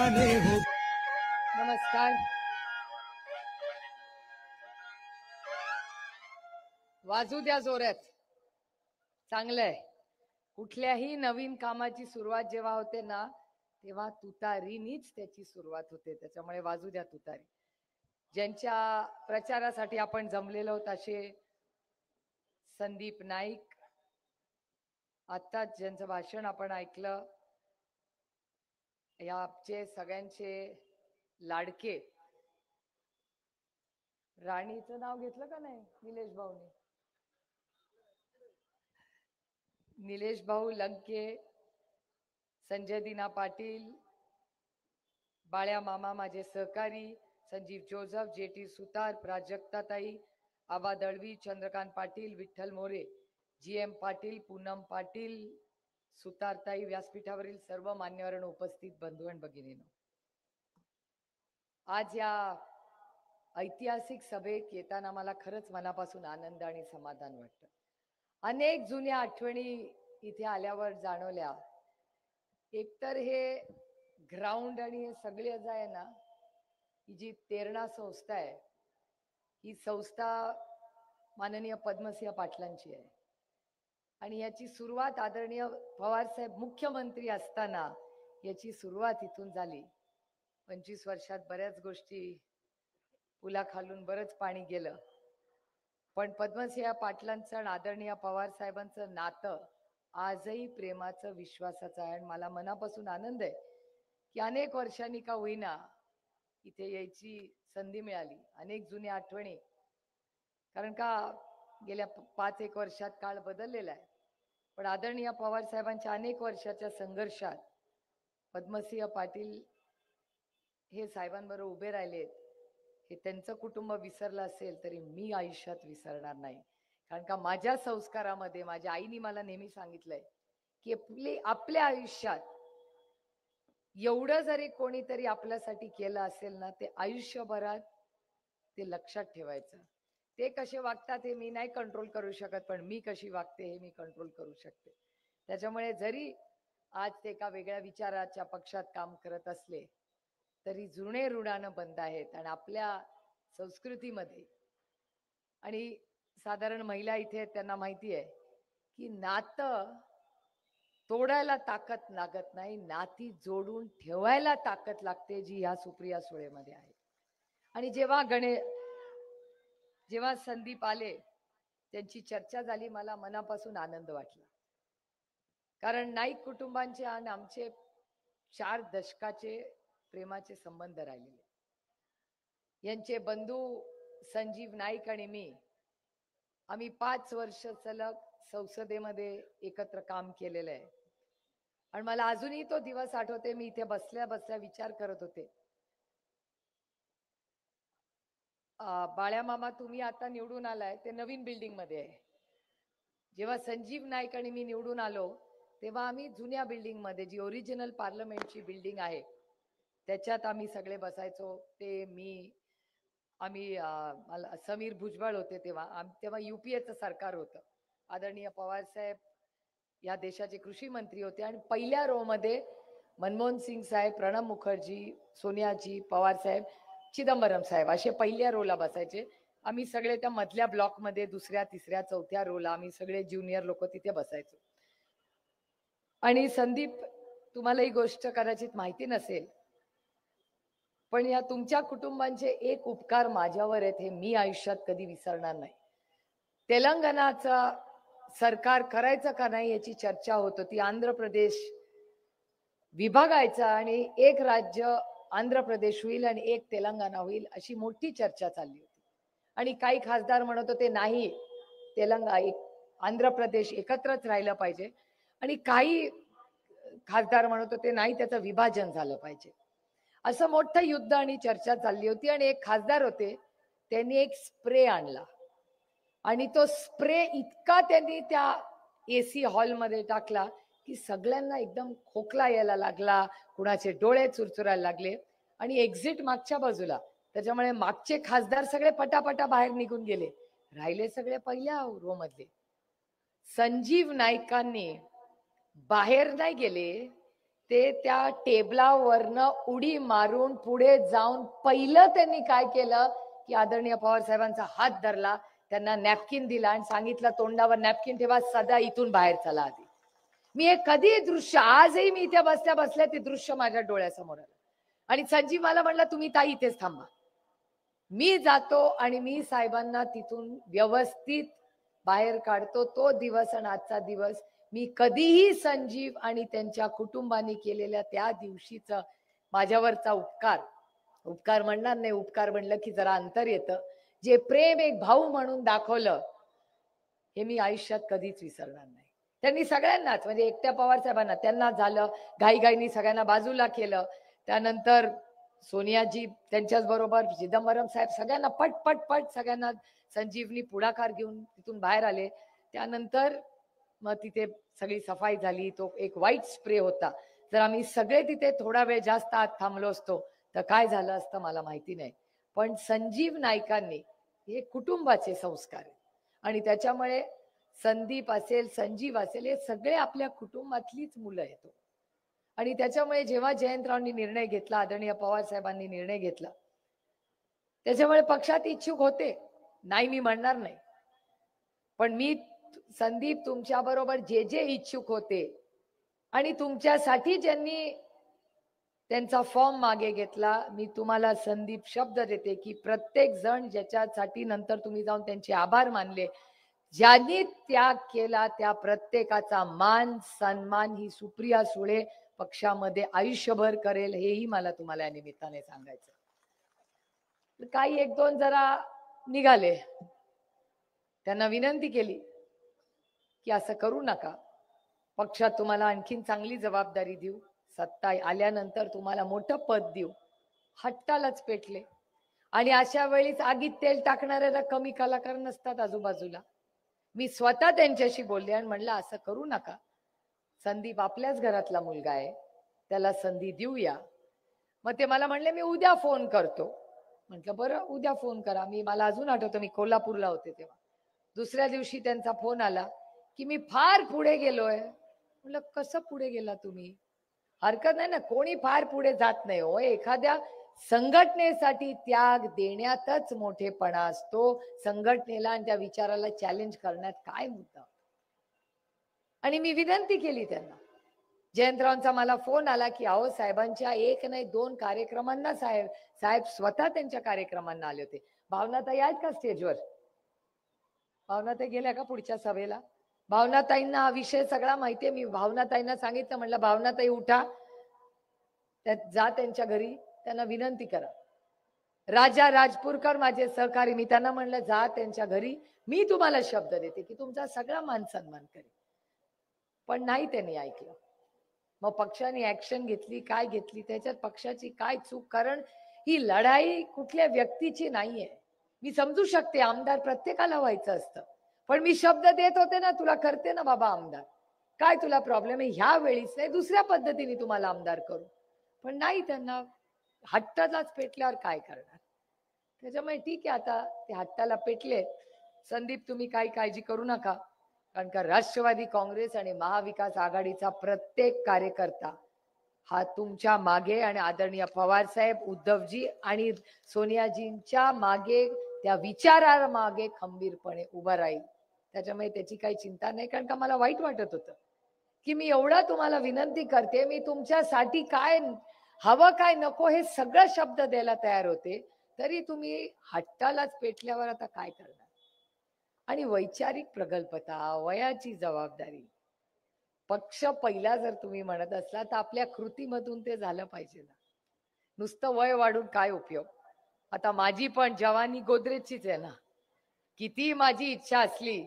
जाने हो। नमस्कार. वाजू द्या जोरात. चांगलंय. कुठल्याही नवीन कामाची सुरुवात जेव्हा होते ना तेव्हा तुतारीनीच त्याची सुरुवात होते. त्याच्यामुळे वाजू द्या तुतारी. ज्यांच्या प्रचारासाठी आपण जमलेलो आहोत असे संदीप नाईक, आत्ताच ज्यांचं भाषण आपण ऐकलं, या आमचे सगळ्यांचे लाडके, राणीचं नाव घेतलं का नाही निलेश भाऊने? निलेश भाऊ लंके, संजय दिना पाटील, बाळ्या मामा माझे सहकारी, संजीव जोझफ, जेटी सुतार, प्राजक्ताताई, आबा दळवी, चंद्रकांत पाटील, विठ्ठल मोरे, जी एम पाटील, पूनम पाटील, सुतारताई, व्यासपीठावरील सर्व मान्यवर उपस्थित बंधू आणि भगिनींनो, आज या ऐतिहासिक सभेत येताना मला खरंच मनापासून आनंद आणि समाधान वाटतं. अनेक जुन्या आठवणी इथे आल्यावर जाणवल्या. एकतर हे ग्राउंड आणि हे सगळे जे आहे ना, ही जी तेरणा संस्था आहे, ही संस्था माननीय पद्मसिंह पाटलांची आहे आणि याची सुरुवात आदरणीय पवार साहेब मुख्यमंत्री असताना याची सुरुवात इथून झाली. 25 वर्षात बऱ्याच गोष्टी पुलाखालून बरंच पाणी गेलं, पण पद्मसिंह पाटलांचं आणि आदरणीय पवार साहेबांचं नातं आजही प्रेमाचं, विश्वासाचं आहे. आणि मला मनापासून आनंद आहे की अनेक वर्षांनी का होईना इथे यायची संधी मिळाली. अनेक जुन्या आठवणी, कारण का गेल्या 5-1 वर्षात काळ बदललेला आहे, पण आदरणीय पवार साहेबांच्या अनेक वर्षाच्या संघर्षात पद्मसिंह पाटील हे साहेबांबरोबर उभे राहिलेत. हे त्यांचं कुटुंब विसरलं असेल तरी मी आयुष्यात विसरणार नाही. कारण का माझ्या संस्कारामध्ये माझ्या आईने मला नेहमी सांगितलंय की आपल्या आयुष्यात एवढं जरी कोणीतरी आपल्यासाठी केलं असेल ना, ते आयुष्यभरात ते लक्षात ठेवायचं. ते कसे वागतात हे मी नाही कंट्रोल करू शकत, पण मी कशी वागते हे मी कंट्रोल करू शकते. त्याच्यामुळे जरी आज ते एका वेगळ्या विचाराच्या पक्षात काम करत असले तरी जुने ऋणानं बंद आहेत. आणि आपल्या संस्कृतीमध्ये आणि साधारण महिला इथे आहेत त्यांना माहिती आहे की नातं तोडायला ताकद लागत नाही, नाती जोडून ठेवायला ताकद लागते, जी ह्या सुप्रिया सुळेमध्ये आहे. आणि जेव्हा संदीप आले, त्यांची चर्चा झाली, मला मनापासून आनंद वाटला. कारण नाईक कुटुंबांचे आणि आमचे 4 दशकाचे प्रेमाचे संबंध राहिलेले. यांचे बंधू संजीव नाईक आणि मी, आम्ही 5 वर्ष सलग संसदेमध्ये एकत्र काम केलेलं आहे. आणि मला अजूनही तो दिवस आठवते. मी इथे बसल्या बसल्या विचार करत होते, बाळ्या मामा तुम्ही आता निवडून आलाय ते नवीन बिल्डिंग मध्ये आहे. जेव्हा संजीव नाईक आणि मी निवडून आलो तेव्हा आम्ही जुन्या बिल्डिंग मध्ये, जी ओरिजिनल पार्लमेंटची बिल्डिंग आहे, त्याच्यात आम्ही सगळे बसायचो. ते मी आम्ही मला समीर भुजबळ होते तेव्हा युपीएचं सरकार होतं. आदरणीय पवार साहेब या देशाचे कृषी मंत्री होते आणि पहिल्या रो मध्ये मनमोहन सिंग साहेब, प्रणब मुखर्जी, सोनियाजी, पवार साहेब, चिदंबरम साहेब असे पहिल्या रोला बसायचे. आम्ही सगळे त्या मधल्या ब्लॉक मध्ये दुसऱ्या, तिसऱ्या, चौथ्या रोला आम्ही सगळे ज्युनियर लोक तिथे बसायचो. आणि संदीप, तुम्हाला ही गोष्ट कदाचित माहिती नसेल, पण या तुमच्या कुटुंबांचे एक उपकार माझ्यावर आहेत हे मी आयुष्यात कधी विसरणार नाही. तेलंगणाचा सरकार करायचं का नाही याची चर्चा होत होती. आंध्र प्रदेश विभागायचा आणि एक राज्य आंध्र प्रदेश होईल आणि एक तेलंगणा होईल अशी मोठी चर्चा चालली होती. आणि काही खासदार म्हणत होते नाही, आंध्र प्रदेश एकत्रच राहिलं पाहिजे. आणि काही खासदार म्हणत होते नाही, त्याचं विभाजन झालं पाहिजे. असं मोठं युद्ध आणि चर्चा चालली होती. आणि एक खासदार होते, त्यांनी एक स्प्रे आणला आणि तो स्प्रे इतका त्यांनी त्या एसी हॉलमध्ये टाकला की सगळ्यांना एकदम खोकला यायला लागला, कुणाचे डोळे चुरचुरायला लागले. आणि एक्झिट मागच्या बाजूला, त्याच्यामुळे मागचे खासदार सगळे पटापटा बाहेर निघून गेले, राहिले सगळे पहिल्या रो मधले. संजीव नाईकांनी बाहेर नाही गेले, ते त्या टेबलावरनं उडी मारून पुढे जाऊन पहिलं त्यांनी काय केलं की आदरणीय पवार साहेबांचा हात धरला, त्यांना नॅपकिन दिला आणि सांगितलं तोंडावर नॅपकिन ठेवा, सदा इथून बाहेर चला आधी. मी हे कधी दृश्य, आजही मी इथे बसल्या बसल्या ते दृश्य माझ्या डोळ्यासमोर आलं. आणि संजीव मला म्हणला तुम्ही ताई इथेच थांबा. मी जातो आणि मी साहेबांना तिथून व्यवस्थित बाहेर काढतो. तो दिवस आणि आजचा दिवस मी कधीही संजीव आणि त्यांच्या कुटुंबाने केलेल्या त्या दिवशीचा माझ्यावरचा उपकार म्हणणार नाही, उपकार म्हणलं की जरा अंतर येतं. जे प्रेम एक भाऊ म्हणून दाखवलं हे मी आयुष्यात कधीच विसरणार नाही. त्यांनी सगळ्यांनाच म्हणजे एकट्या पवार साहेबांना त्यांना झालं, घाईघाईनी सगळ्यांना बाजूला केलं. त्यानंतर सोनियाजी त्यांच्याच बरोबर, चिदंबरम साहेब सगळ्यांना पट पट पट सगळ्यांना संजीवनी पुढाकार घेऊन तिथून बाहेर आले. त्यानंतर मग तिथे सगळी सफाई झाली. तो एक व्हाईट स्प्रे होता. जर आम्ही सगळे तिथे थोडा वेळ जास्त आत थांबलो असतो तर काय झालं असतं मला माहिती नाही. पण संजीव नाईकांनी हे कुटुंबाचे संस्कार आणि त्याच्यामुळे संदीप असेल, संजीव असेल, हे सगळे आपल्या कुटुंबातलीच मुलं आहेत. आणि त्याच्यामुळे जेव्हा जयंतरावांनी निर्णय घेतला, आदरणीय पवार साहेबांनी निर्णय घेतला, त्याच्यामुळे पक्षात इच्छुक होते, नाही मी म्हणणार नाही. पण मी संदीप तुमच्या बरोबर जे जे इच्छुक होते आणि तुमच्यासाठी ज्यांनी त्यांचा फॉर्म मागे घेतला, मी तुम्हाला संदीप शब्द देते की प्रत्येक जण ज्याच्यासाठी नंतर तुम्ही जाऊन त्यांचे आभार मानले, ज्यांनी त्याग केला त्या प्रत्येकाचा मान सन्मान ही सुप्रिया सुळे पक्षामध्ये आयुष्यभर करेल, हेही मला तुम्हाला या निमित्ताने सांगायचं. काही एक दोन जरा निघाले, त्यांना विनंती केली की असं करू नका, पक्षात तुम्हाला आणखीन चांगली जबाबदारी देऊ, सत्ता आल्यानंतर तुम्हाला मोठं पद देऊ. हट्टालाच पेटले. आणि अशा वेळीच आगीत तेल टाकणाऱ्याला कमी कलाकार नसतात आजूबाजूला. मी स्वतः त्यांच्याशी बोलले आणि म्हणलं असं करू नका, संदीप आपल्याच घरातला मुलगा आहे, त्याला संधी देऊया. मग ते मला म्हणले मी उद्या फोन करतो. म्हटलं बरं उद्या फोन करा. मला अजून आठवतं मी कोल्हापूरला होते तेव्हा. दुसऱ्या दिवशी त्यांचा फोन आला की मी फार पुढे गेलोय. म्हटलं कसं पुढे गेला तुम्ही? हरकत नाही ना, कोणी फार पुढे जात नाही हो. एखाद्या संघटनेसाठी त्याग देण्यातच मोठेपणा असतो. संघटनेला आणि त्या विचाराला चॅलेंज करण्यात काय मुद्दा. आणि मी विनंती केली त्यांना. जयंतरावांचा मला फोन आला की अहो साहेबांच्या एक नाही दोन कार्यक्रमांना साहेब स्वतः त्यांच्या कार्यक्रमांना आले होते. भावनाताई आहेत का स्टेजवर? भावनाताई गेल्या का पुढच्या सभेला? भावनाताईंना हा विषय सगळा माहितीये. मी भावनाताईंना सांगितलं, म्हणलं भावनाताई उठा, जा त्यांच्या घरी, त्यांना विनंती करा. राजा राजपूरकर माझे सहकारी, मी त्यांना म्हणलं जा त्यांच्या घरी, मी तुम्हाला शब्द देते की तुमचा सगळा मान सन्मान करेल. पण नाही त्यांनी ऐकलं. मग पक्षाने ऍक्शन घेतली, काय घेतली, त्याच्यात पक्षाची काय चूक? कारण ही लढाई कुठल्या व्यक्तीची नाहीये. मी समजू शकते आमदार प्रत्येकाला व्हायचं असतं, पण मी शब्द देत होते ना, तुला करते ना बाबा आमदार, काय तुला प्रॉब्लेम आहे? ह्या वेळीच नाही दुसऱ्या पद्धतीने तुम्हाला आमदार करू. पण नाही, त्यांना हट्टालाच पेटल्यावर काय करणार. त्याच्यामुळे ठीक आहे, आता ते हट्टाला पेटले. संदीप तुम्ही काही काळजी करू नका, कारण का राष्ट्रवादी काँग्रेस आणि महाविकास आघाडीचा प्रत्येक कार्यकर्ता हा तुमच्या मागे आणि आदरणीय पवार साहेब, उद्धवजी आणि सोनियाजींच्या मागे, त्या विचारा मागे खंबीरपणे उभा राहील. त्याच्यामुळे त्याची काही चिंता नाही. कारण का मला वाईट वाटत होतं की मी एवढा तुम्हाला विनंती करते, मी तुमच्यासाठी काय हवं काय नको हे सगळं शब्द द्यायला तयार होते, तरी तुम्ही हट्टालाच पेटल्यावर आता काय करणार. आणि वैचारिक प्रगल्भता, वयाची जबाबदारी, पक्ष पहिला जर तुम्ही म्हणत असला तर आपल्या कृतीमधून ते झालं पाहिजे ना. नुसतं वय वाढून काय उपयोग. आता माझी पण जवानी गोदरेजचीच आहे ना. किती माझी इच्छा असली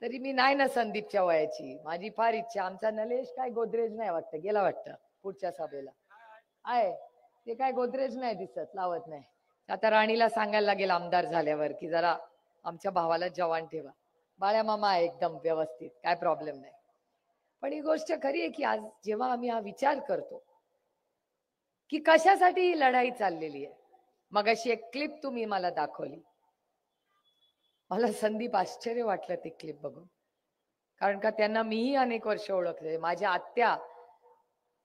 तरी मी नाही ना संदीपच्या वयाची. माझी फार इच्छा, आमचा नलेश काय गोदरेज नाही वाटतं, गेला वाटतं पुढच्या सभेला आहे, ते काय गोदरेज नाही दिसत, लावत नाही. आता राणीला सांगायला लागेल आमदार झाल्यावर की जरा आमच्या भावाला जवान ठेवा. बाळ्या मामा आहे एकदम व्यवस्थित, काय प्रॉब्लेम नाही. पण ही गोष्ट खरी आहे की आज जेव्हा आम्ही हा विचार करतो की कशासाठी ही लढाई चाललेली आहे. मग अशी एक क्लिप तुम्ही मला दाखवली, मला संदीप आश्चर्य वाटलं ती क्लिप बघून. कारण का त्यांना मीही अनेक वर्ष ओळखले. माझ्या आत्या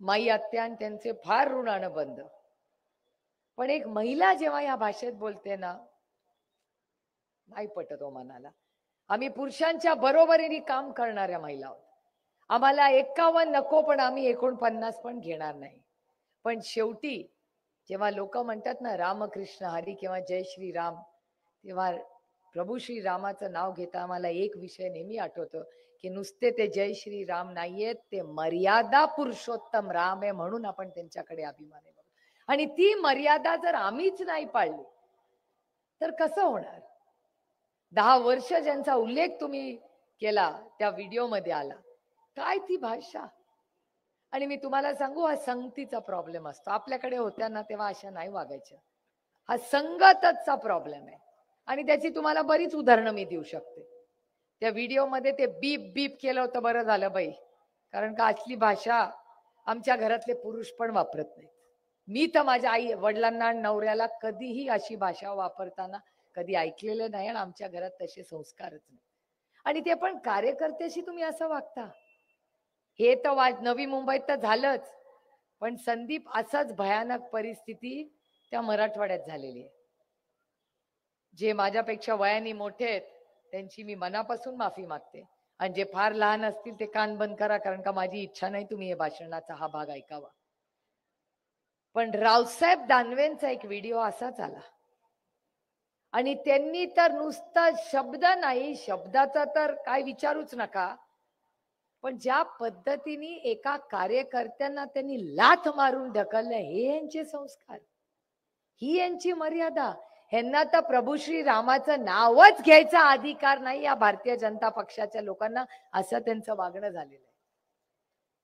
माई आत्या आणि त्यांचे फार ऋणानं बंद. पण एक महिला जेव्हा या भाषेत बोलते ना, नाही पटत हो मनाला. आम्ही पुरुषांच्या बरोबरीने काम करणाऱ्या महिला आहोत. आम्हाला 51 नको, पण आम्ही 49 पण घेणार नाही. पण शेवटी जेव्हा लोक म्हणतात ना रामकृष्ण हरी किंवा जय श्रीराम, तेव्हा प्रभू श्रीरामाचं नाव घेता आम्हाला एक विषय नेहमी आठवतो की नुसते ते जय श्रीराम नाहीयेत, ते मर्यादा पुरुषोत्तम राम आहे, म्हणून आपण त्यांच्याकडे अभिमान आहे. आणि ती मर्यादा जर आम्हीच नाही पाळली तर कसं होणार? 10 वर्ष ज्यांचा उल्लेख तुम्ही केला त्या व्हिडिओमध्ये आला, काय ती भाषा. आणि मी तुम्हाला सांगू, हा संगतीचा प्रॉब्लेम असतो. आपल्याकडे होत्या ना तेव्हा अशा नाही वागायच्या. हा संगतचा प्रॉब्लेम आहे. आणि त्याची तुम्हाला बरीच उदाहरणं मी देऊ शकते. त्या व्हिडिओमध्ये ते बीप बीप केलं होतं, बरं झालं बाई, कारण का असली भाषा आमच्या घरातले पुरुष पण वापरत नाहीत. मी तर माझ्या आई वडिलांना नवऱ्याला कधीही अशी भाषा वापरताना कधी ऐकलेलं नाही, आणि आमच्या घरात तसे संस्कारच नाही. आणि ते पण कार्यकर्त्याशी तुम्ही असं वागता, हे तर नवी मुंबईत तर झालंच, पण संदीप असाच भयानक परिस्थिती त्या मराठवाड्यात झालेली आहे. जे माझ्यापेक्षा वयाने मोठे आहेत त्यांची मी मनापासून माफी मागते, आणि जे फार लहान असतील ते कान बंद करा, कारण का माझी इच्छा नाही तुम्ही हे भाषणाचा हा भाग ऐकावा. पण रावसाहेब दानवेंचा एक व्हिडिओ असाच आला, आणि त्यांनी तर नुसता शब्द नाही, शब्दाचा तर काय विचारूच नका, पण ज्या पद्धतीने एका कार्यकर्त्यांना त्यांनी लाथ मारून ढकललं, हे यांचे संस्कार, ही यांची मर्यादा. ह्यांना तर प्रभू श्री रामाचं नावच घ्यायचा अधिकार नाही या भारतीय जनता पक्षाच्या लोकांना, असं त्यांचं वागणं झालेलं आहे.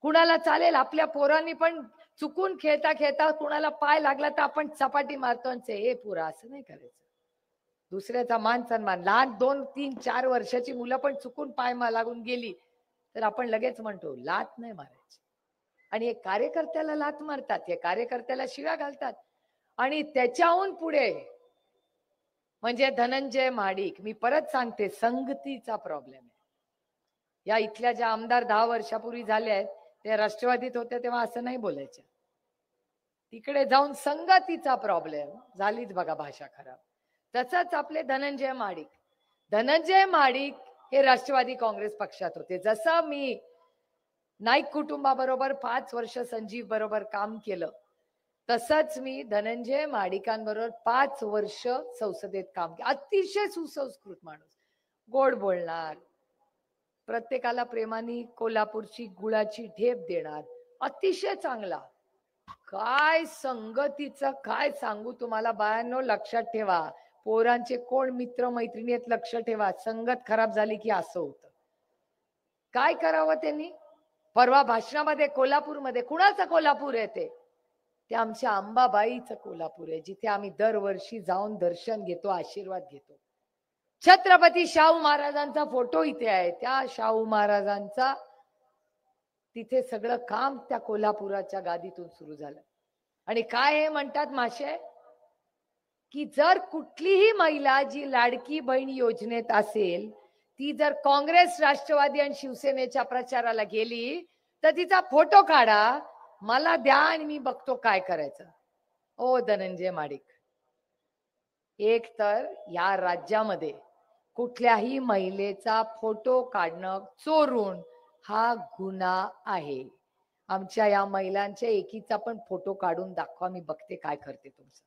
कुणाला चालेल, आपल्या पोरांनी पण चुकून खेळता खेळता कुणाला पाय लागला तर आपण चपाटी मारतो, हे पुरा, असं नाही करायचं. दुसऱ्याचा मान सन्मान, लहान 2, 3, 4 वर्षाची मुलं पण चुकून पाय लागून गेली तर आपण लगेच म्हणतो लात नाही मारायची. आणि हे कार्यकर्त्याला लात मारतात, हे कार्यकर्त्याला शिव्या घालतात. आणि त्याच्याहून पुढे म्हणजे धनंजय महाडिक, मी परत सांगते, संगतीचा प्रॉब्लेम आहे. या इथल्या ज्या आमदार 10 वर्षापूर्वी झाले आहेत ते राष्ट्रवादीत होते तेव्हा असं नाही बोलायचे. तिकडे जाऊन संगतीचा प्रॉब्लेम झालीच बघा भाषा खराब. तसंच आपले धनंजय महाडिक हे राष्ट्रवादी काँग्रेस पक्षात होते. जसं मी नाईक कुटुंबाबरोबर 5 वर्ष संजीव बरोबर काम केलं, तसंच मी धनंजय महाडिकांबरोबर 5 वर्ष संसदेत काम केलं. अतिशय सुसंस्कृत माणूस, गोड बोलणार, प्रत्येकाला प्रेमाने कोल्हापूरची गुळाची ढेप देणार, अतिशय चांगला. काय संगतीचं काय सांगू तुम्हाला बायांनो, लक्षात ठेवा, पोरांचे कोण मित्र मैत्रिणी आहेत लक्ष ठेवा, संगत खराब झाली की असं होतं. काय करावं त्यांनी? परवा भाषणामध्ये कोल्हापूरमध्ये, कुणाचं कोल्हापूर आहे ते आमच्या अंबाबाईचं कोल्हापूर आहे, जिथे आम्ही दरवर्षी जाऊन दर्शन घेतो, आशीर्वाद घेतो. छत्रपती शाहू महाराजांचा फोटो इथे आहे. त्या शाहू महाराजांचा तिथे सगळं काम त्या कोल्हापुराच्या गादीतून सुरू झालं. आणि काय हे म्हणतात माशे, की जर कुठलीही महिला जी लाडकी बहीण योजनेत असेल, ती जर काँग्रेस, राष्ट्रवादी आणि शिवसेनेच्या प्रचाराला गेली तर तिचा फोटो काढा, मला द्या आणि मी बघतो काय करायचं. ओ धनंजय महाडिक, एक तर या राज्यामध्ये कुठल्याही महिलेचा फोटो काढणं चोरून हा गुन्हा आहे. आमच्या या महिलांच्या एकीचा पण फोटो काढून दाखवा, मी बघते काय करते तुमचं.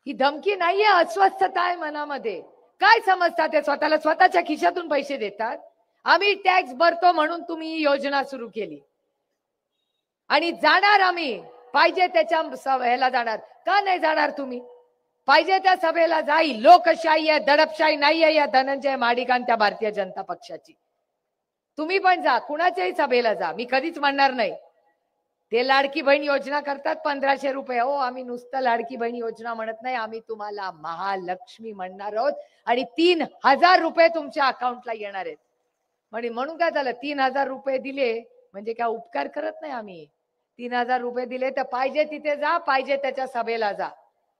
ही धमकी नाहीये, अस्वस्थता आहे मनामध्ये. काय समजतात ते? स्वतःला स्वतःच्या खिशातून पैसे देतात. आम्ही टॅक्स भरतो म्हणून तुम्ही ही योजना सुरू केली, आणि जाणार आम्ही पाहिजे त्याच्या ह्याला जाणार. का नाही जाणार तुम्ही? पाहिजे त्या सभेला जाई. लोकशाही आहे, दडपशाही नाहीये या धनंजय महाडिकांच्या त्या भारतीय जनता पक्षाची. तुम्ही पण जा, कुणाच्याही सभेला जा, मी कधीच म्हणणार नाही. ते लाडकी बहीण योजना करतात 1500 रुपये. हो, आम्ही नुसतं लाडकी बहीण योजना म्हणत नाही, आम्ही तुम्हाला महालक्ष्मी म्हणणार आहोत, आणि 3000 रुपये तुमच्या अकाउंटला येणार आहेत. म्हणून काय झालं, 3000 रुपये दिले म्हणजे काय उपकार करत नाही आम्ही. 3000 रुपये दिले तर पाहिजे तिथे जा, पाहिजे त्याच्या सभेला जा.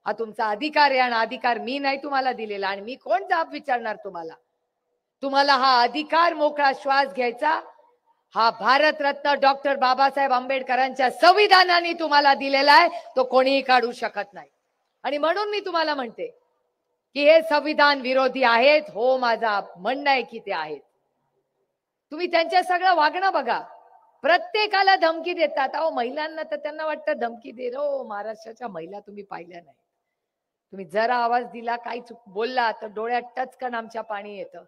हा तुमचा अधिकार आहे, आणि अधिकार मी नाही तुम्हाला दिलेला, आणि मी कोण जाब विचारणार तुम्हाला. तुम्हाला हा अधिकार मोकळा श्वास घ्यायचा हा भारतरत्न डॉक्टर बाबासाहेब आंबेडकरांच्या संविधानाने तुम्हाला दिलेला आहे, तो कोणीही काढू शकत नाही. आणि म्हणून मी तुम्हाला म्हणते की हे संविधान विरोधी आहेत. हो, माझा म्हणणं आहे की ते आहेत. तुम्ही त्यांच्या सगळं वागणं बघा, प्रत्येकाला धमकी देतात. अहो, महिलांना तर त्यांना वाटतं धमकी दे. हो, महाराष्ट्राच्या महिला तुम्ही पाहिल्या नाही. तुम्ही जरा आवाज दिला, काही चूक बोलला तर डोळ्यात टचकन आमच्या पाणी येतं.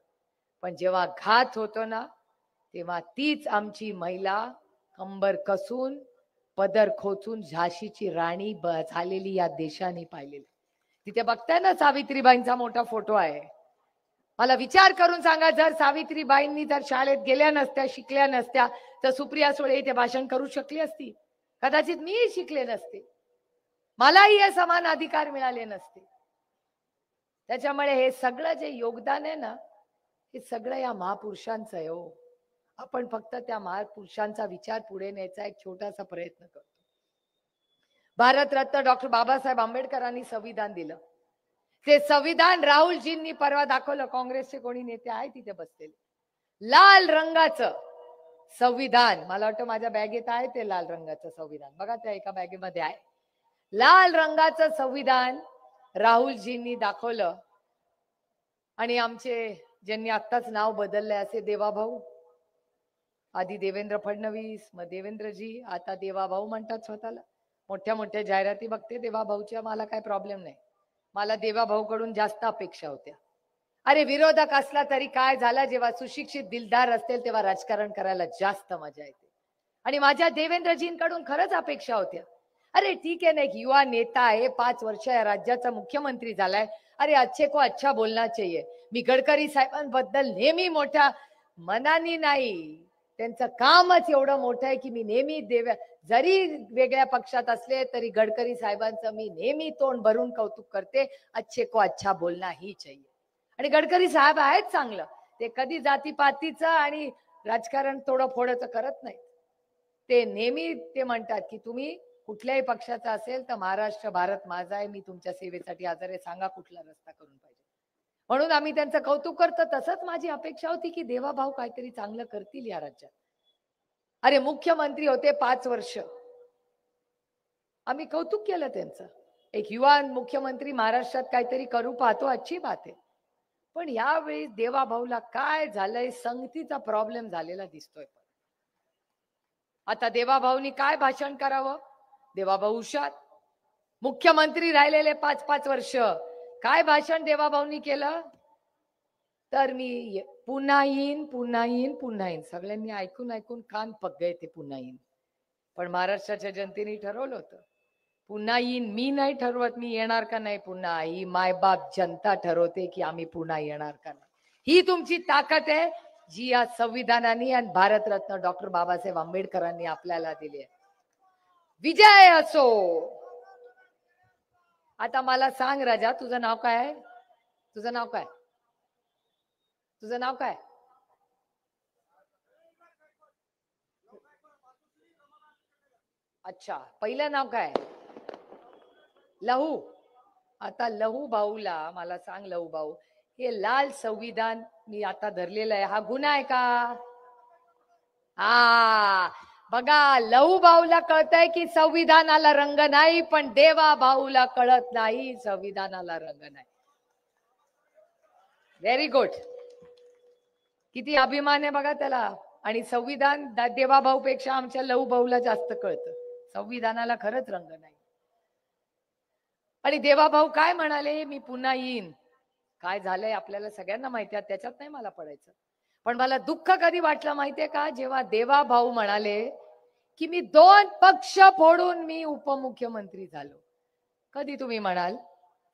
पण जेव्हा घात होतो ना, तेव्हा तीच आमची महिला कंबर कसून पदर खोचून झाशीची राणी झालेली या देशाने पाहिलेली. तिथे बघताय ना, सावित्रीबाईंचा मोठा फोटो आहे. मला विचार करून सांगा, जर सावित्रीबाईंनी जर शाळेत गेल्या नसत्या, शिकल्या नसत्या, तर सुप्रिया सुळे इथे भाषण करू शकली असती? कदाचित मीही शिकले नसते, मलाही हे समान अधिकार मिळाले नसते. त्याच्यामुळे हे सगळं जे योगदान आहे ना, हे सगळं या महापुरुषांचं आहे. हो, आपण फक्त त्या महापुरुषांचा विचार पुढे न्यायचा एक छोटासा प्रयत्न करतो. भारतरत्न डॉक्टर बाबासाहेब आंबेडकरांनी संविधान दिलं. ते संविधान राहुलजींनी परवा दाखवलं. काँग्रेसचे कोणी नेते आहे तिथे बसलेले. लाल रंगाचं संविधान, मला वाटतं माझ्या बॅगेत आहे ते लाल रंगाचं संविधान. बघा, त्या एका बॅगेमध्ये आहे. लाल रंगाचं संविधान राहुलजींनी दाखवलं. आणि आमचे ज्यांनी आत्ताच नाव बदललंय असे देवाभाऊ, आधी देवेंद्र फडणवीस, मग देवेंद्रजी, आता देवाभाऊ म्हणतात स्वतःला. मोठ्या मोठ्या जाहिराती बघते देवाभाऊच्या, मला काय प्रॉब्लेम नाही. मला देवाभाऊकडून जास्त अपेक्षा होत्या. अरे, विरोधक असला तरी काय झालं, जेव्हा सुशिक्षित दिलदार असतील तेव्हा राजकारण करायला जास्त मजा येते. आणि माझ्या देवेंद्रजींकडून खरंच अपेक्षा होत्या. अरे ठीक आहे ना, एक युवा नेता आहे, 5 वर्ष या राज्याचा मुख्यमंत्री झालाय. अरे, अच्छे को अच्छा बोलना चाहिए. मी गडकरी साहेबांबद्दल नेहमी मोठ्या मनाने नाही, त्यांचं कामच एवढं मोठं आहे की मी नेहमी जरी वेगळ्या पक्षात असले तरी गडकरी साहेबांचं मी नेहमी तोंड भरून कौतुक करते. अच्छे को अच्छा बोलना ही चाहिए. आणि गडकरी साहेब आहेत चांगलं, ते कधी जातीपातीचं आणि राजकारण थोडं फोडचं करत नाही. ते नेहमी ते म्हणतात की तुम्ही कुठल्याही पक्षाचा असेल तर महाराष्ट्र भारत माझा आहे, मी तुमच्या सेवेसाठी हजर आहे, सांगा कुठला रस्ता करून पाहिजे. म्हणून आम्ही त्यांचं कौतुक करतो. तसंच माझी अपेक्षा होती की देवाभाऊ काहीतरी चांगलं करतील या राज्यात. अरे, मुख्यमंत्री होते 5 वर्ष, आम्ही कौतुक केलं त्यांचं. एक युवा मुख्यमंत्री महाराष्ट्रात काहीतरी करू पाहतो, अच्छी बात आहे. पण यावेळी देवाभाऊला काय झालंय, संगतीचा प्रॉब्लेम झालेला दिसतोय. आता देवाभाऊनी काय भाषण करावं? देवाभाऊ हुशार, मुख्यमंत्री राहिलेले 5-5 वर्ष, काय भाषण देवाभाऊनी केलं? तर मी पुन्हा येईन, पुन्हा येईन, पुन्हा येईन. सगळ्यांनी ऐकून ऐकून कान पक्के ते पुन्हा येईन. पण महाराष्ट्राच्या जनतेने ठरवलं होतं पुन्हा येईन. मी नाही ठरवत मी येणार का नाही पुन्हा, ही मायबाप जनता ठरवते की आम्ही पुन्हा येणार का नाही. ही तुमची ताकद आहे जी या संविधानाने आणि भारतरत्न डॉक्टर बाबासाहेब आंबेडकरांनी आपल्याला दिली आहे. विजय असो. आता मला सांग राजा, तुझं नाव काय आहे? तुझं नाव काय? तुझं नाव काय? अच्छा, पहिलं नाव काय? लहू. आता लहू भाऊला मला सांग, लहू भाऊ, हे लाल संविधान मी आता धरलेलं आहे, हा गुन्हा आहे का? हा, बघा, लहू भाऊला कळतंय की संविधानाला रंग नाही, पण देवा भाऊला कळत नाही संविधानाला रंग नाही. Very good. किती अभिमान आहे बघा त्याला. आणि संविधान देवाभाऊ पेक्षा आमच्या लहू भाऊला जास्त कळतं. संविधानाला खरंच रंग नाही. आणि देवाभाऊ काय म्हणाले, मी पुन्हा येईन. काय झालंय आपल्याला सगळ्यांना माहिती आहे, त्याच्यात नाही मला पडायचं. पण मला दुःख कधी वाटलं माहितीये का, जेव्हा देवाभाऊ म्हणाले की मी 2 पक्ष फोडून मी उपमुख्यमंत्री झालो. कधी तुम्ही म्हणाल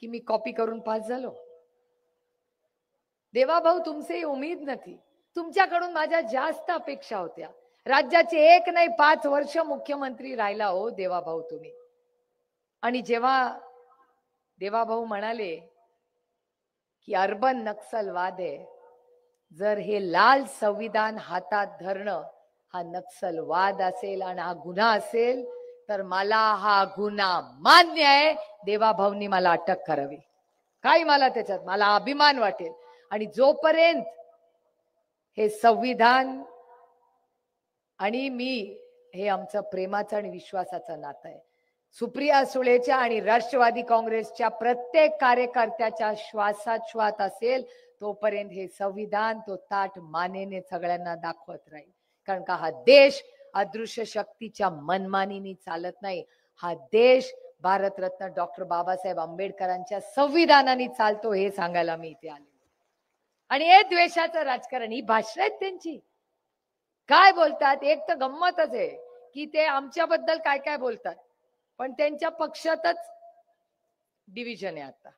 की मी कॉपी करून पास झालो? देवाभाऊ, तुमचे उमेद नव्हती, तुमच्याकडून माझ्या जास्त अपेक्षा होत्या. राज्याचे 1 नाही 5 वर्ष मुख्यमंत्री राहिला हो देवाभाऊ तुम्ही. आणि जेव्हा देवाभाऊ म्हणाले की अर्बन नक्सलवाद आहे, जर हे लाल संविधान हातात धरणं हा नक्सलवाद असेल आणि हा गुन्हा असेल तर मला हा गुन्हा मान्य आहे. देवाभाऊंनी मला अटक करावी, काही मला त्याच्यात मला अभिमान वाटेल. आणि जोपर्यंत हे संविधान आणि मी हे आमचं प्रेमाचं आणि विश्वासाचं नातं आहे. सुप्रिया सुळेच्या आणि राष्ट्रवादी काँग्रेसच्या प्रत्येक कार्यकर्त्याच्या श्वासात श्वास असेल तोपर्यंत हे संविधान तो ताठ मानेने सगळ्यांना दाखवत राहील. कारण का हा देश अदृश्य शक्तीच्या मनमानीने चालत नाही. हा देश भारतरत्न डॉक्टर बाबासाहेब आंबेडकरांच्या संविधानाने चालतो हे सांगायला मी इथे आले. आणि हे द्वेषाचं राजकारण, ही भाषा आहेत त्यांची. काय बोलतात, एक तर गंमतच आहे की ते आमच्याबद्दल काय काय बोलतात, पण त्यांच्या पक्षातच डिव्हिजन आहे.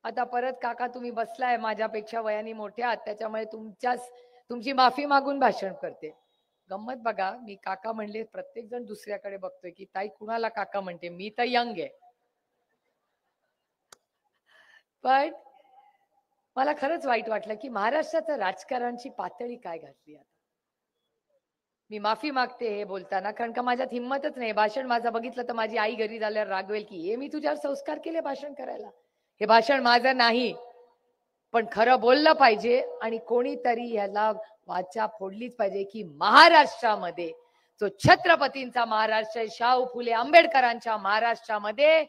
आता परत काका तुम्ही बसलाय, माझ्यापेक्षा वयाने मोठे आहात, त्याच्यामुळे तुमची माफी मागून भाषण करते. गंमत बघा, मी काका म्हणले, प्रत्येक जण दुसऱ्याकडे बघतोय की ताई कुणाला काका म्हणते, मी तर यंग आहे. पण मला खरंच वाईट वाटलं की महाराष्ट्राचं राजकारणची पातळी काय घातली. आता मी माफी मागते हे बोलताना, कारण का माझ्यात हिंमतच नाही. भाषण माझं बघितलं तर माझी आई घरी झाल्यावर रागवेल की हे मी तुझ्यावर संस्कार केले भाषण करायला. हे भाषण माझं नाही, पण खरं बोललं पाहिजे आणि कोणीतरी याला वाचा फोडलीच पाहिजे की महाराष्ट्रामध्ये जो छत्रपतींचा महाराष्ट्र, शाहू फुले आंबेडकरांच्या महाराष्ट्रामध्ये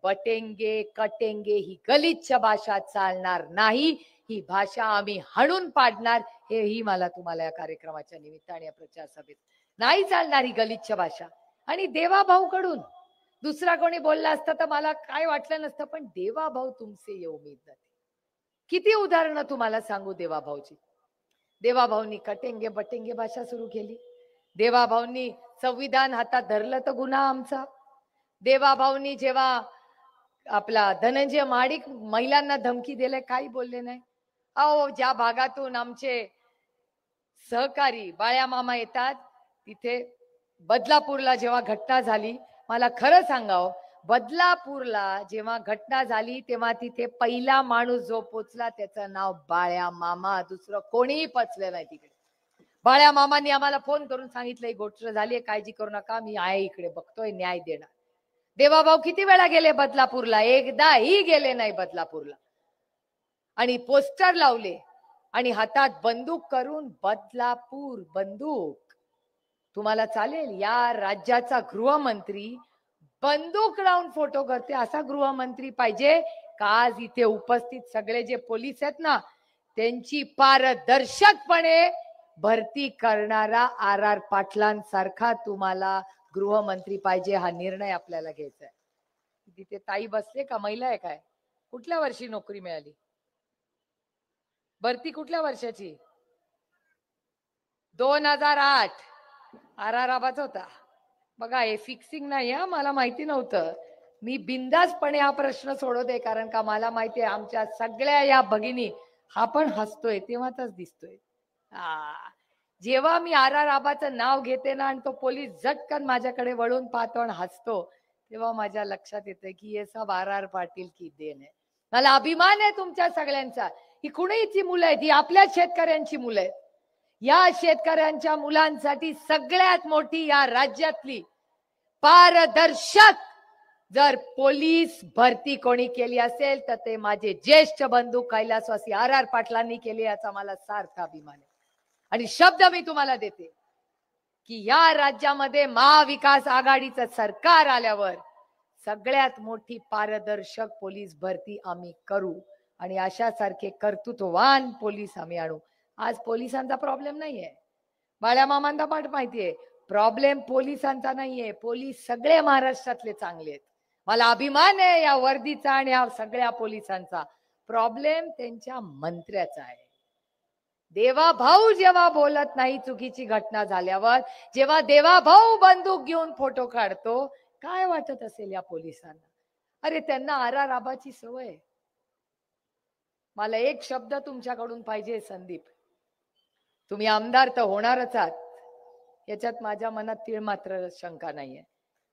बटेंगे कटेंगे ही गलिच्छ भाषा चालणार नाही. ही भाषा आम्ही हाणून पाडणार. हेही मला तुम्हाला या कार्यक्रमाच्या निमित्ताने या प्रचार सभेत नाही चालणार ही गलिच्छ भाषा. आणि देवाभाऊ कडून दुसरा कोणी बोलला असता तर मला काय वाटलं नसतं, पण देवाभाऊ तुमचे ये उमेद जाते. किती उदाहरणं तुम्हाला सांगू देवाभाऊची. देवाभाऊंनी कटेंगे बटेंगे भाषा सुरू केली. देवाभाऊंनी संविधान हातात धरलं तर गुन्हा आमचा. देवाभाऊंनी जेव्हा आपला धनंजय महाडिक महिलांना धमकी दिले, काही बोलले नाही. अहो, ज्या भागातून आमचे सहकारी बाळ्या मामा येतात तिथे बदलापूरला जेव्हा घटना झाली, मला खरं सांगावं, बदलापूरला जेव्हा घटना झाली तेव्हा तिथे पहिला माणूस जो पोचला त्याचं नाव बाळ्या मामा, दुसरं कोणीही पचलं नाही तिकडे. बाळ्या मामांनी आम्हाला फोन करून सांगितलं, गोष्ट झालीये, काळजी करू नका, मी आहे इकडे, बघतोय, न्याय देणार. देवाभाऊ किती वेळा गेले बदलापूरला? एकदाही गेले नाही बदलापूरला. आणि पोस्टर लावले आणि हातात बंदूक करून बदलापूर बंदूक. तुम्हाला चालेल? या राज्याचा गृहमंत्री बंदूक लावून फोटो करते, असा गृहमंत्री पाहिजे का? आज इथे उपस्थित सगळे जे पोलीस आहेत ना, त्यांची पारदर्शकपणे भरती करणारा RR पाटलांसारखा तुम्हाला गृहमंत्री पाहिजे. हा निर्णय आपल्याला घ्यायचा आहे. तिथे ताई बसले का? महिला आहे काय? कुठल्या वर्षी नोकरी मिळाली? भरती कुठल्या वर्षाची? 2008. RR आबाच होता. बघा, हे फिक्सिंग नाही हा, मला माहिती नव्हतं. मी बिंदासपणे हा प्रश्न सोडवते, कारण का मला माहिती आहे आमच्या सगळ्या या भगिनी हा पण हसतोय तेव्हाच दिसतोय. जेव्हा मी RR आबाचं नाव घेते ना आणि तो पोलीस झटकन माझ्याकडे वळून पाहतो आणि हसतो, तेव्हा माझ्या लक्षात येतं की हे सब RR पाटील की देन आहे. मला अभिमान आहे तुमच्या सगळ्यांचा. ही कुणीची मुलं आहेत? ही आपल्या शेतकऱ्यांची मुलं आहेत. या शेतकऱ्यांच्या मुलांसाठी सगळ्यात मोठी या राज्यातली पारदर्शक जर पोलीस भरती कोणी केली असेल तर ते माझे ज्येष्ठ बंधू कैलासवासी RR पाटलांनी केली, याचा मला सार्थ अभिमान आहे. आणि शब्द मी तुम्हाला देते की या राज्यामध्ये महाविकास आघाडीचं सरकार आल्यावर सगळ्यात मोठी पारदर्शक पोलीस भरती आम्ही करू आणि अशासारखे कर्तृत्ववान पोलीस आम्ही आणू. आज पोलिसांचा प्रॉब्लेम नाहीये, बाळ्या मामांना पण माहितीये. प्रॉब्लेम पोलिसांचा नाहीये, पोलीस सगळे महाराष्ट्रातले चांगले आहेत. मला अभिमान आहे या वर्दीचा आणि या सगळ्या पोलिसांचा. प्रॉब्लेम त्यांच्या मंत्र्याचा आहे. देवाभाऊ जेव्हा बोलत नाही चुकीची घटना झाल्यावर, जेव्हा देवाभाऊ बंदूक घेऊन फोटो काढतो, काय वाटत असेल या पोलिसांना? अरे त्यांना RR आबाची सवय. मला एक शब्द तुमच्याकडून पाहिजे संदीप, तुम्ही आमदार तर होणारच आहात, याच्यात माझ्या मनात तीळ मात्र शंका नाहीये,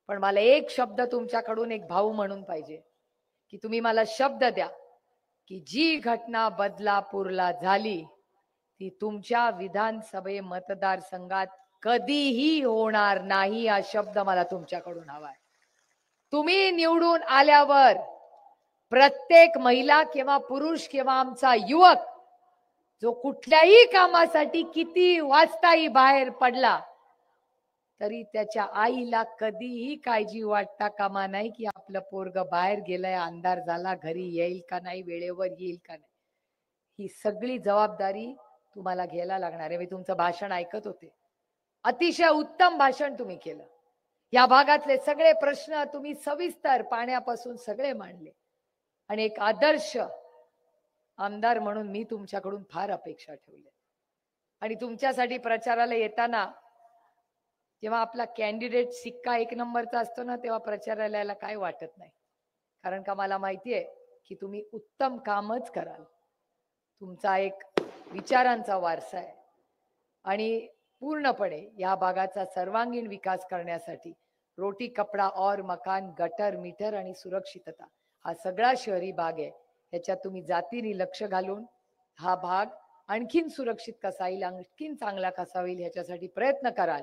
पण मला एक शब्द तुमच्याकडून एक भाऊ म्हणून पाहिजे की तुम्ही मला शब्द द्या की जी घटना बदलापूरला झाली ती तुमच्या विधानसभे मतदारसंघात कधीही होणार नाही. हा शब्द मला तुमच्याकडून हवाय. तुम्ही निवडून आल्यावर प्रत्येक महिला किंवा पुरुष किंवा आमचा युवक जो कुठल्याही कामासाठी किती वाजताही बाहेर पडला तरी त्याच्या आईला कधीही काळजी वाटता कामा नाही की आपलं पोरग बाहेर गेलंय, अंधार झाला, घरी येईल का नाही, वेळेवर येईल का नाही. ही सगळी जबाबदारी तुम्हाला घ्यायला लागणार आहे. मी तुमचं भाषण ऐकत होते, अतिशय उत्तम भाषण तुम्ही केलं. या भागातले सगळे प्रश्न तुम्ही सविस्तर पाण्यापासून सगळे मांडले आणि एक आदर्श आमदार म्हणून मी तुमच्याकडून फार अपेक्षा ठेवल्या. आणि तुमच्यासाठी प्रचाराला येताना जेव्हा आपला कॅन्डिडेट सिक्का 1 नंबरचा असतो ना, तेव्हा प्रचारालयाला काय वाटत नाही. कारण का मला माहितीये की तुम्ही उत्तम कामच कराल. तुमचा एक विचारांचा वारसा आहे आणि पूर्णपणे या भागाचा सर्वांगीण विकास करण्यासाठी रोटी, कपडा और मकान, गटर, मीटर आणि सुरक्षितता हा सगळा शहरी भाग आहे. ह्याच्यात तुम्ही जातीने लक्ष घालून हा भाग आणखीन सुरक्षित कसा येईल, आणखीन चांगला कसा होईल ह्याच्यासाठी प्रयत्न कराल.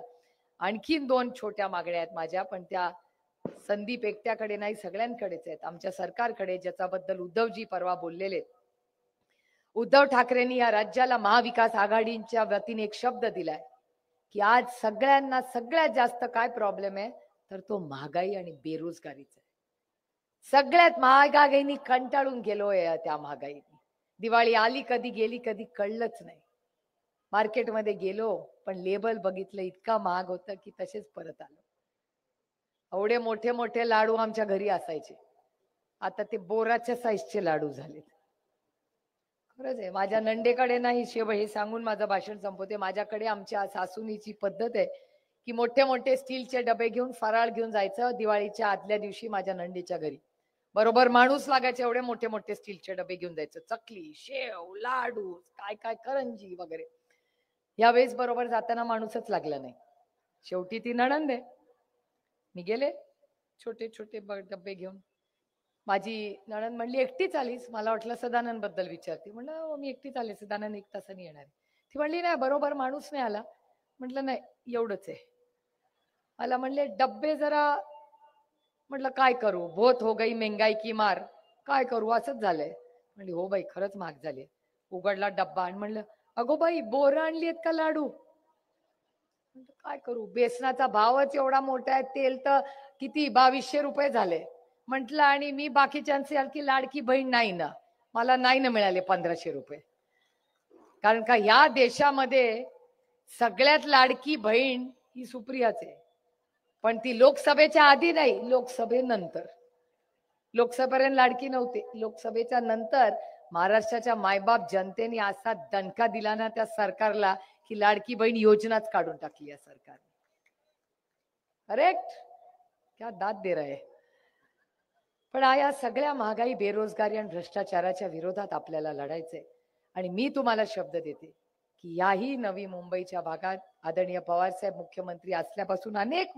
आणखीन 2 छोट्या मागण्या आहेत माझ्या, पण त्या संदीप एकट्याकडे नाही, सगळ्यांकडेच आहेत. आमच्या सरकारकडे, ज्याच्याबद्दल उद्धवजी परवा बोललेले. उद्धव ठाकरेंनी या राज्याला महाविकास आघाडीच्या वतीने एक शब्द दिलाय की आज सगळ्यांना सगळ्यात जास्त काय प्रॉब्लेम आहे, तर तो महागाई आणि बेरोजगारीचा आहे. सगळ्यात महागाईनी कंटाळून गेलोय त्या महागाईनी. दिवाळी आली कधी गेली कधी कळलंच नाही. मार्केटमध्ये गेलो पण लेबल बघितलं, इतका महाग होतं की तसेच परत आलो. एवढे मोठे मोठे लाडू आमच्या घरी असायचे, आता ते बोराच्या साईजचे लाडू झालेत. खरंच आहे. माझ्या नंडेकडे नाही शिव, हे सांगून माझं भाषण संपवते. माझ्याकडे आमच्या सासूनीची पद्धत आहे की मोठे मोठे स्टीलचे डबे घेऊन फराळ घेऊन जायचं दिवाळीच्या आदल्या दिवशी माझ्या नंडेच्या घरी. बरोबर माणूस लागायचे एवढे मोठे मोठे स्टीलचे डबे घेऊन जायचं. चकली, शेव, लाडू, काय काय करंजी वगैरे. यावेळेस बरोबर जाताना माणूसच लागला नाही. शेवटी ती नणंद आहे. मी गेले छोटे छोटे डबे घेऊन. माझी नणंद म्हणली एकटीच आलीस? मला वाटलं सदानंद बद्दल विचारते. म्हणलं हो मी एकटीच आले, सदानंद 1 तासाने येणार. ती म्हणली नाही बरोबर माणूस नाही आला. म्हटलं नाही एवढंच आहे. मला म्हणले डब्बे जरा. म्हटलं काय करू, बहुत हो गई महंगाई की मार, काय करू असंच झालंय. म्हणली हो बाई खरंच महाग झाले. उघडला डब्बा आणि म्हणलं अगो बाई बोरं आणली आहेत का लाडू? काय करू, बेसनाचा भावच एवढा मोठा आहे, तेल तर किती 2200 रुपये झाले. म्हटलं आणि मी बाकीच्यांची लाडकी बहीण नाही ना, मला नाही ना मिळाले 1500 रुपये. कारण का या देशामध्ये सगळ्यात लाडकी बहीण ही सुप्रियाच आहे, पण ती लोकसभेच्या आधी नाही, लोकसभेनंतर. लोकसभेपर्यंत लाडकी नव्हते, लोकसभेच्या नंतर महाराष्ट्राच्या मायबाप जनतेने असा दणका दिला ना त्या सरकारला की लाडकी बहीण योजनाच काढून टाकली या सरकारने. करेक्ट, क्या दाद दे रहे. पण या सगळ्या महागाई, बेरोजगारी आणि भ्रष्टाचाराच्या विरोधात आपल्याला लढायचंय. आणि मी तुम्हाला शब्द देते की याही नवी मुंबईच्या भागात आदरणीय पवारसाहेब मुख्यमंत्री असल्यापासून अनेक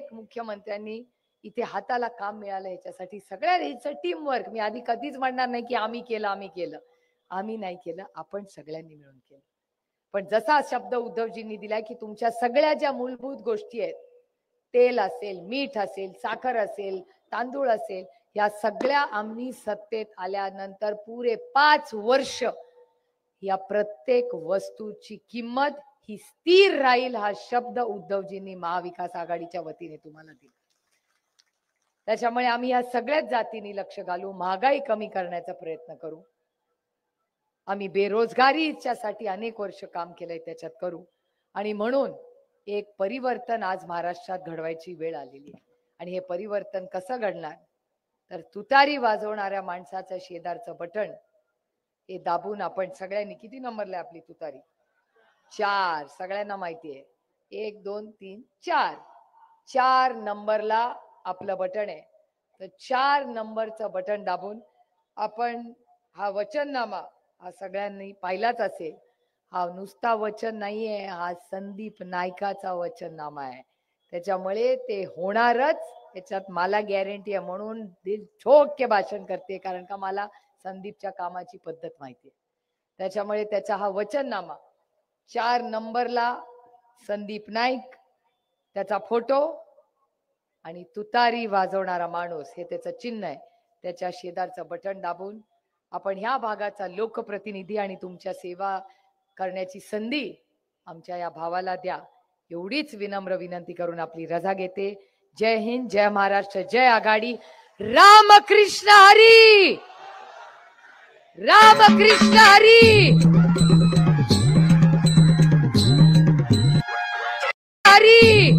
मुख्यमंत्र्यांनी इथे हाताला काम मिळालं. याच्यासाठी सगळ्या टीम वर्क. मी आधी कधीच म्हणणार नाही की आम्ही केलं आम्ही नाही केलं, आपण सगळ्यांनी मिळून केलं. पण जसा शब्द उद्धवजींनी दिलाय की तुमच्या सगळ्या ज्या मूलभूत गोष्टी आहेत, तेल असेल, मीठ असेल, साखर असेल, तांदूळ असेल, या सगळ्या आम्ही सत्तेत आल्यानंतर पुरे 5 वर्ष या प्रत्येक वस्तूची किंमत ही स्थिर राहील, हा शब्द उद्धवजींनी महाविकास आघाडीच्या वतीने तुम्हाला दिला. त्याच्यामुळे आम्ही या सगळ्याच जातींनी लक्ष घालू, महागाई कमी करण्याचा प्रयत्न करू. आम्ही बेरोजगारीच्यासाठी अनेक वर्ष काम केलंय, त्याच्यात करू. आणि म्हणून एक परिवर्तन आज महाराष्ट्रात घडवायची वेळ आलेली आहे. आणि हे परिवर्तन कसं घडणार, तर तुतारी वाजवणाऱ्या माणसाचं शेजारचं बटन हे दाबून आपण सगळ्यांनी, किती नंबरला आपली तुतारी? 4. सगळ्यांना माहिती आहे, 1 2 3 4. 4 नंबरला आपलं बटन आहे. तर 4 नंबरचं बटन दाबून आपण हा वचननामा हा सगळ्यांनी पाहिलाच असेल. हा नुसता वचन नाहीये, हा संदीप नाईकाचा वचननामा आहे. त्याच्यामुळे ते होणारच, याच्यात मला गॅरंटी आहे. म्हणून दिल ठोक के भाषण करते, कारण का मला संदीपच्या कामाची पद्धत माहिती आहे. त्याच्यामुळे त्याचा हा वचननामा 4 नंबरला संदीप नाईक, त्याचा फोटो आणि तुतारी वाजवणारा माणूस हे त्याचं चिन्ह आहे. त्याच्या शेजारचं बटन दाबून आपण ह्या भागाचा लोकप्रतिनिधी आणि तुमच्या सेवा करण्याची संधी आमच्या या भावाला द्या. एवढीच विनम्र विनंती करून आपली रजा घेते. जय हिंद, जय महाराष्ट्र, जय आघाडी. रामकृष्ण हरी, रामकृष्ण हरी, हरी.